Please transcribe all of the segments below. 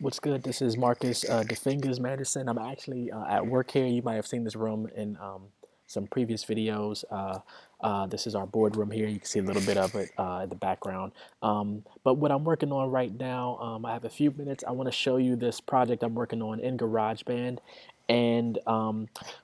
What's good? This is Marcus, the Fingaz Manderson. I'm actually at work here. You might have seen this room in some previous videos. This is our boardroom here. You can see a little bit of it in the background. But what I'm working on right now, I have a few minutes. I want to show you this project I'm working on in GarageBand. And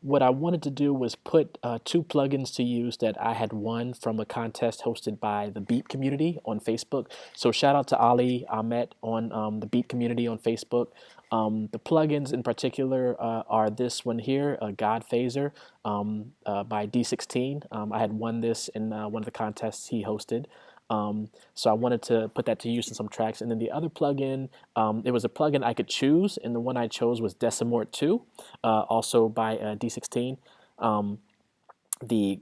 what I wanted to do was put two plugins to use that I had won from a contest hosted by the Beat community on Facebook. So shout out to Ali Ahmed on the Beat community on Facebook. The plugins in particular are this one here, Godfazer by D16. I had won this in one of the contests he hosted. So I wanted to put that to use in some tracks. And then the other plugin, it was a plugin I could choose, and the one I chose was Decimort 2, also by D16. The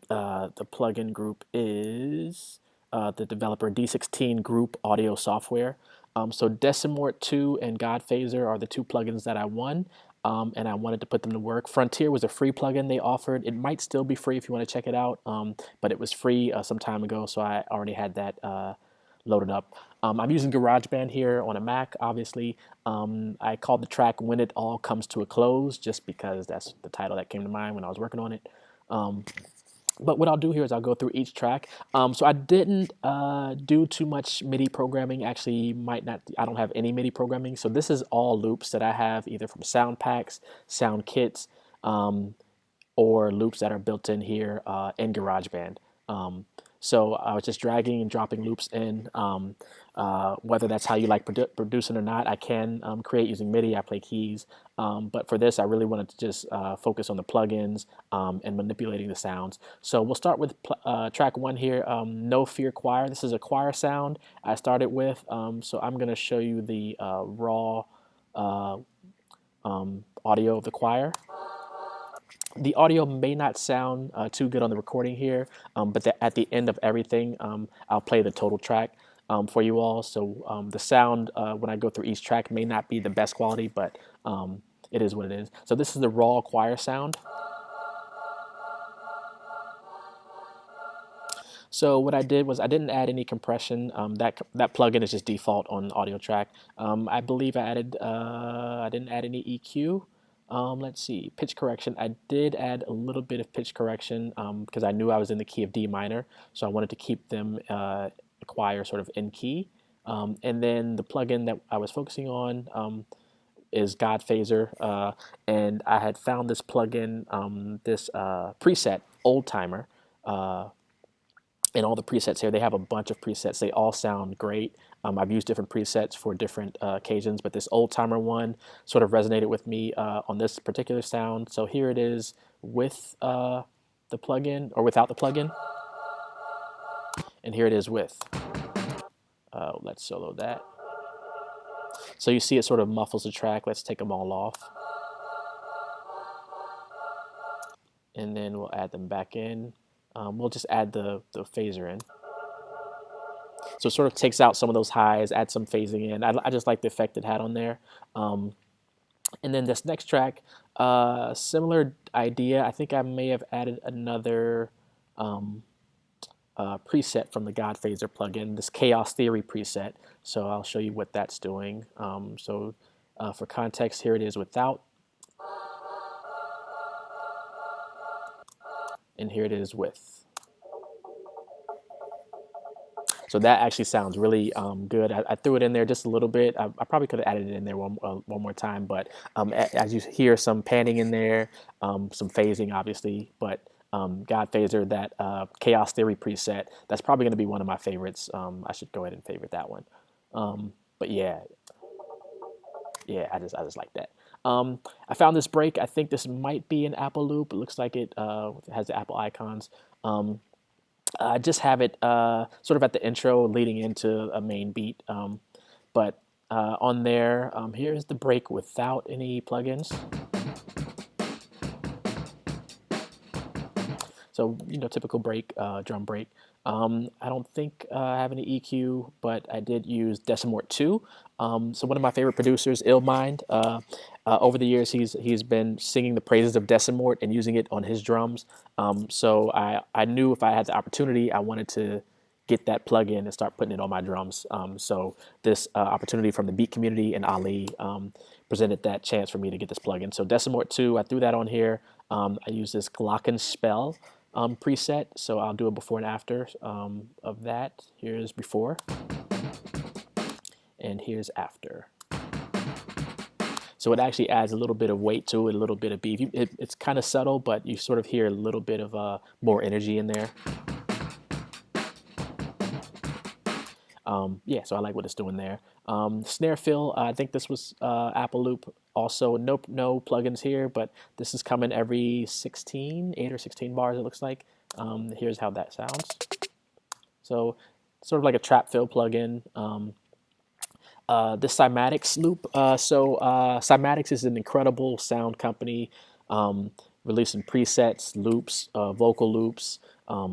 plugin group is the developer D16 Group Audio Software. So Decimort 2 and Godfazer are the two plugins that I won, and I wanted to put them to work. Frontier was a free plugin they offered. It might still be free if you want to check it out, but it was free some time ago, so I already had that loaded up. I'm using GarageBand here on a Mac, obviously. I called the track When It All Comes to a Close, just because that's the title that came to mind when I was working on it. But what I'll do here is I'll go through each track. So I didn't do too much MIDI programming. Actually, might not. I don't have any MIDI programming. So this is all loops that I have either from sound packs, sound kits, or loops that are built in here in GarageBand. So I was just dragging and dropping loops in. Whether that's how you like producing or not, I can create using MIDI. I play keys. But for this, I really wanted to just focus on the plugins and manipulating the sounds. So we'll start with track one here, No Fear Choir. This is a choir sound I started with. So I'm going to show you the raw audio of the choir. The audio may not sound too good on the recording here, but at the end of everything, I'll play the total track for you all. So the sound when I go through each track may not be the best quality, but it is what it is. So this is the raw choir sound. So what I did was I didn't add any compression. That plugin is just default on audio track. I believe I didn't add any EQ. Let's see, pitch correction. I did add a little bit of pitch correction because I knew I was in the key of D minor, so I wanted to keep them the choir sort of in key. And then the plugin that I was focusing on is Godfazer, and I had found this plugin, this preset, Old Timer. And all the presets here, they have a bunch of presets. They all sound great. I've used different presets for different occasions, but this Old Timer one sort of resonated with me on this particular sound. So here it is with the plugin, or without the plugin. And here it is with. Let's solo that. So you see it sort of muffles the track. Let's take them all off. And then we'll add them back in. We'll just add the phaser in. So it sort of takes out some of those highs, add some phasing in. I just like the effect it had on there. And then this next track, similar idea. I think I may have added another preset from the Godfazer plugin, this Chaos Theory preset. So I'll show you what that's doing. For context, here it is without. And here it is with. So that actually sounds really good. I threw it in there just a little bit. I probably could have added it in there one more time, but as you hear some panning in there, some phasing obviously, but Godfazer, that Chaos Theory preset, that's probably going to be one of my favorites. I should go ahead and favorite that one. But yeah, I just like that. I found this break. I think this might be an Apple loop. It looks like it has the Apple icons. I just have it sort of at the intro leading into a main beat. But on there, here's the break without any plugins. So, typical break, drum break. I don't think I have any EQ, but I did use Decimort 2. So one of my favorite producers, Illmind, over the years he's been singing the praises of Decimort and using it on his drums. So I knew if I had the opportunity, I wanted to get that plug in and start putting it on my drums. So this opportunity from the beat community and Ali presented that chance for me to get this plugin. So Decimort 2, I threw that on here. I use this Glockenspiel preset, so I'll do a before and after of that. Here's before, and here's after. So it actually adds a little bit of weight to it, a little bit of beef. It's kind of subtle, but you sort of hear a little bit of more energy in there. Yeah, so I like what it's doing there. Snare fill, I think this was Apple Loop. Also, no plugins here, but this is coming every 8 or 16 bars, it looks like. Here's how that sounds. So sort of like a trap fill plugin. The Cymatics loop. Cymatics is an incredible sound company, releasing presets, loops, vocal loops,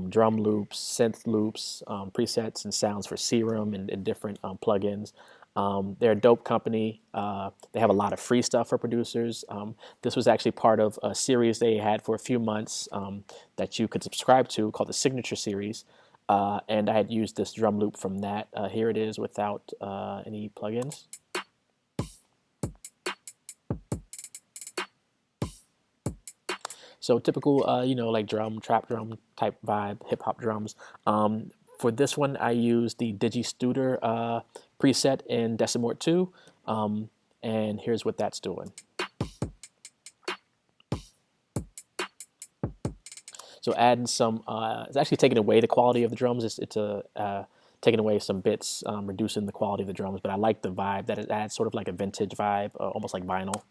drum loops, synth loops, presets and sounds for Serum and different plugins. They're a dope company. They have a lot of free stuff for producers. This was actually part of a series they had for a few months that you could subscribe to called the Signature Series. And I had used this drum loop from that. Here it is without any plugins. So typical, like trap drum type vibe, hip hop drums. For this one, I used the Digi preset in Decimort 2, and here's what that's doing. So adding some, it's actually taking away the quality of the drums. It's taking away some bits, reducing the quality of the drums. But I like the vibe that it adds, sort of like a vintage vibe, almost like vinyl.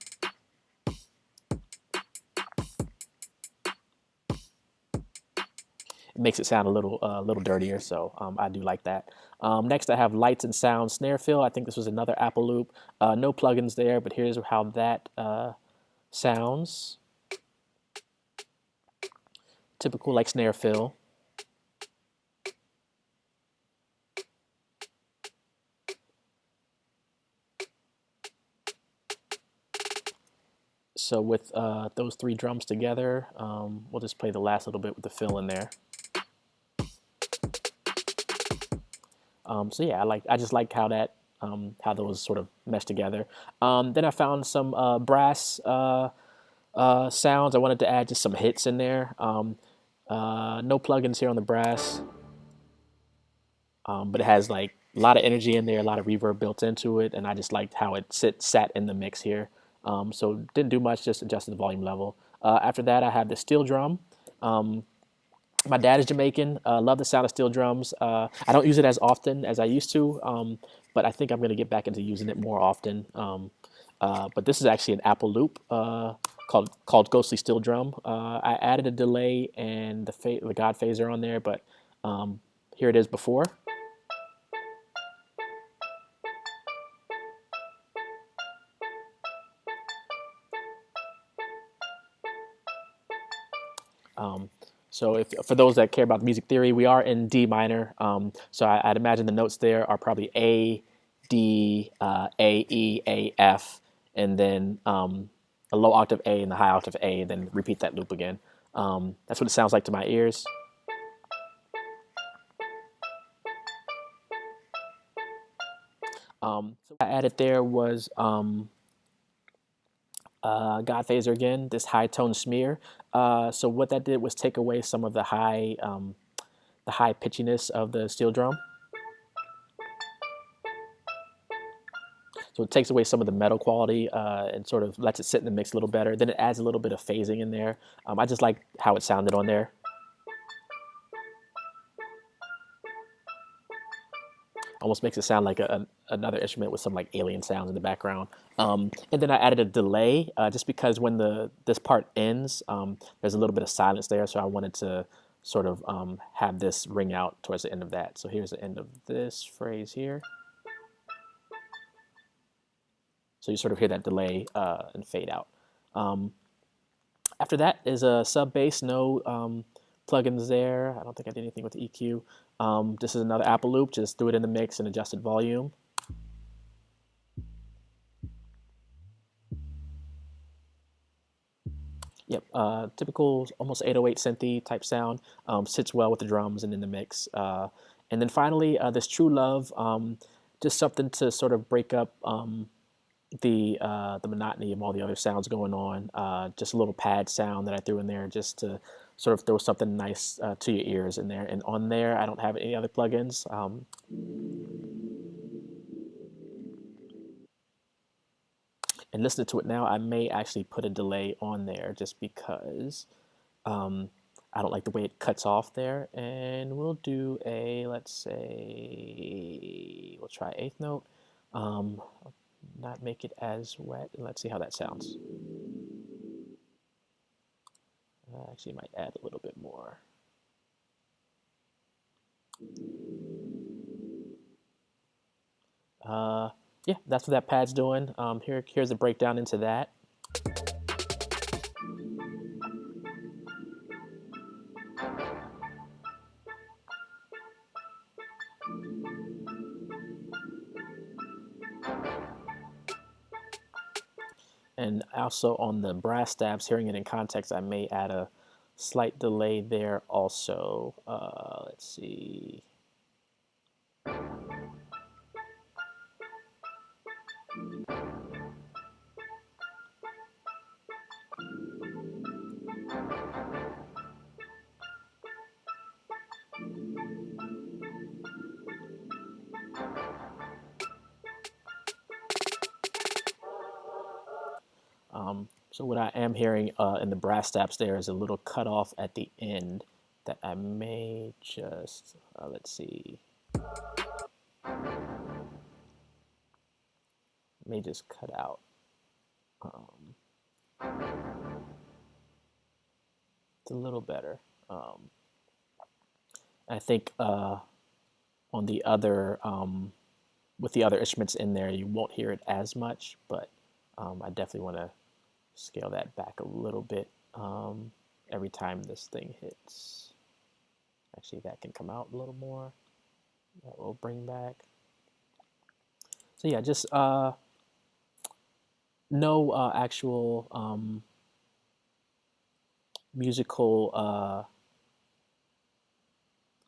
It makes it sound a little dirtier, so I do like that. Next, I have Lights and Sound Snare Fill. I think this was another Apple Loop. No plugins there, but here's how that sounds. Typical like snare fill. So with those three drums together, we'll just play the last little bit with the fill in there. So yeah, I just like how that how those sort of mesh together. Then I found some brass sounds. I wanted to add just some hits in there. No plugins here on the brass, but it has like a lot of energy in there, a lot of reverb built into it, and I just liked how it sat in the mix here. So didn't do much, just adjusted the volume level. After that, I have the steel drum. My dad is Jamaican. Love the sound of steel drums. I don't use it as often as I used to, but I think I'm going to get back into using it more often. But this is actually an Apple Loop called Ghostly Steel Drum. I added a delay and the Godfazer on there, but here it is before. So for those that care about music theory, we are in D minor. So I'd imagine the notes there are probably A, D, A, E, A, F, and then a low octave A and the high octave A, and then repeat that loop again. That's what it sounds like to my ears. So what I added there was Godfazer again, this high tone smear. So what that did was take away some of the high pitchiness of the steel drum. So it takes away some of the metal quality and sort of lets it sit in the mix a little better. Then it adds a little bit of phasing in there. I just like how it sounded on there. Almost makes it sound like another instrument with some like alien sounds in the background. And then I added a delay just because when this part ends, there's a little bit of silence there. So I wanted to sort of have this ring out towards the end of that. So here's the end of this phrase here. So you sort of hear that delay and fade out. After that is a sub bass, no plugins there. I don't think I did anything with the EQ. This is another Apple Loop, just threw it in the mix and adjusted volume. Yep, typical almost 808 synthy type sound, sits well with the drums and in the mix. And then finally, this True Love, just something to sort of break up the monotony of all the other sounds going on. Just a little pad sound that I threw in there just to sort of throw something nice to your ears in there. And on there, I don't have any other plugins. And listening to it now, I may actually put a delay on there just because I don't like the way it cuts off there. And we'll do a, let's say, we'll try eighth note. Not make it as wet. Let's see how that sounds. I actually might add a little bit more. Yeah, that's what that pad's doing. Here's a breakdown into that. And also on the brass stabs, hearing it in context, I may add a slight delay there also. Let's see. So what I am hearing in the brass stabs there is a little cutoff at the end that I may just, let's see, may just cut out. It's a little better. I think on the other, with the other instruments in there, you won't hear it as much, but I definitely want to scale that back a little bit every time this thing hits. Actually, that can come out a little more. That will bring back. So yeah, just no actual musical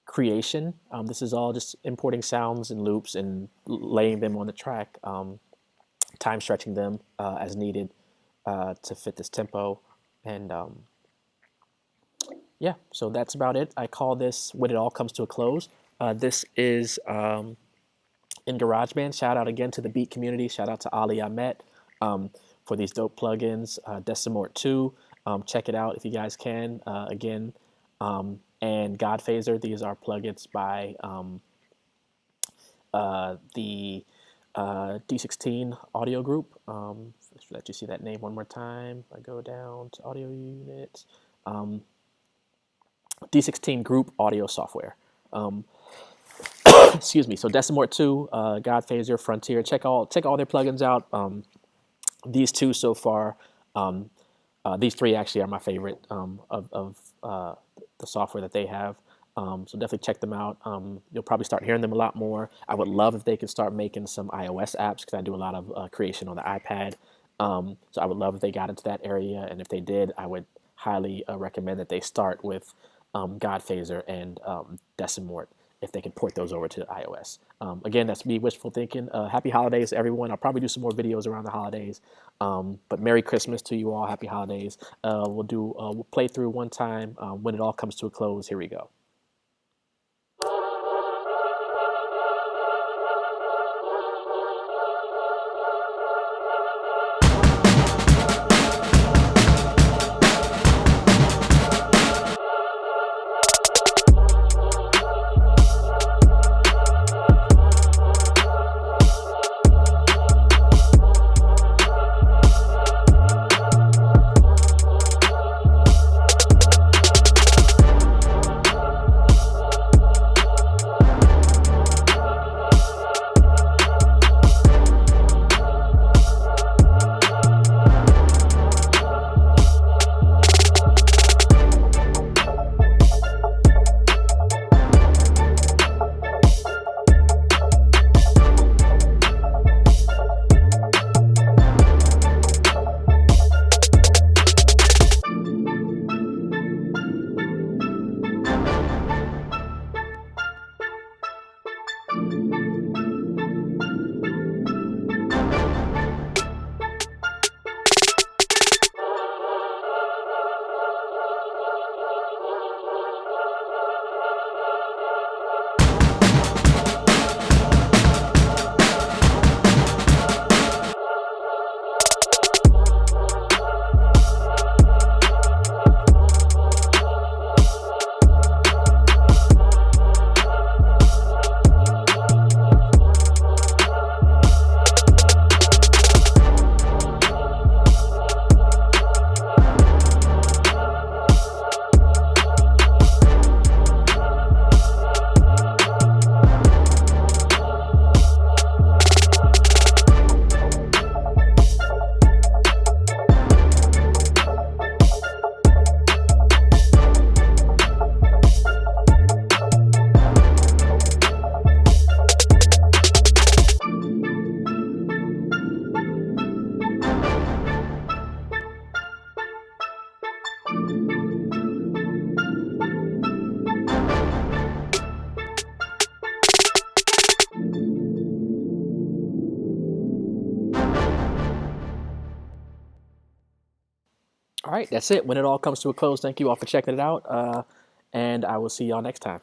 creation. This is all just importing sounds and loops and laying them on the track, time stretching them as needed to fit this tempo. And yeah, so that's about it. I call this When It All Comes to a Close. This is in GarageBand. Shout out again to the beat community. Shout out to Ali Ahmet for these dope plugins. Decimort 2. Check it out if you guys can. Again, and Godfazer. These are plugins by the D16 Audio Group. Let's let you see that name one more time. I go down to audio units. D16 Group Audio Software. Excuse me. So Decimort 2, Godfazer, Frontier. Check all their plugins out. These two so far. These three actually are my favorite of the software that they have. So definitely check them out. You'll probably start hearing them a lot more. I would love if they could start making some iOS apps because I do a lot of creation on the iPad. So I would love if they got into that area. And if they did, I would highly recommend that they start with Godfazer and Decimort if they can port those over to iOS. Again, that's me wishful thinking. Happy holidays, everyone. I'll probably do some more videos around the holidays. But Merry Christmas to you all. Happy holidays. We'll play through one time When It All Comes to a Close. Here we go. All right, that's it. When it all comes to a close, thank you all for checking it out, and I will see y'all next time.